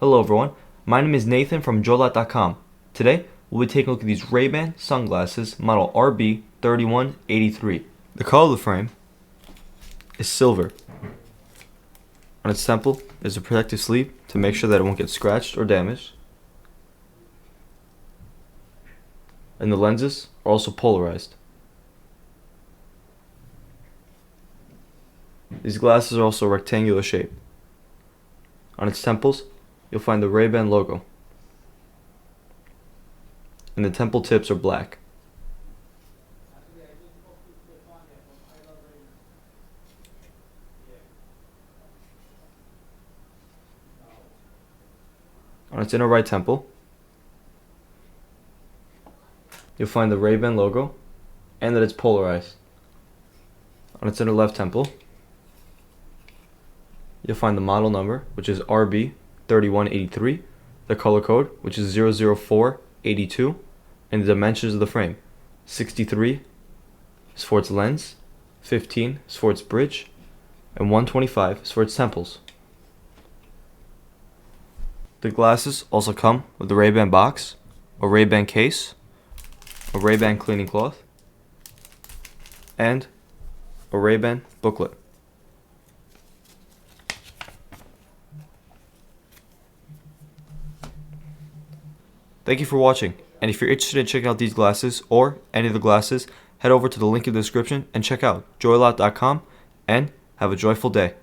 Hello everyone, my name is Nathan from JoyLot.com. Today, we'll be taking a look at these RayBan sunglasses model RB3183. The color of the frame is silver. On its temple is a protective sleeve to make sure that it won't get scratched or damaged. And the lenses are also polarized. These glasses are also rectangular shape. On its temples, you'll find the RayBan logo. And the temple tips are black. On its inner right temple, you'll find the RayBan logo and that it's polarized. On its inner left temple, you'll find the model number, which is RB3183, the color code, which is 00482, and the dimensions of the frame. 63 is for its lens, 15 is for its bridge, and 125 is for its temples. The glasses also come with a RayBan box, a RayBan case, a RayBan cleaning cloth, and a RayBan booklet. Thank you for watching, and if you're interested in checking out these glasses or any of the glasses, head over to the link in the description and check out JoyLot.com, and have a joyful day.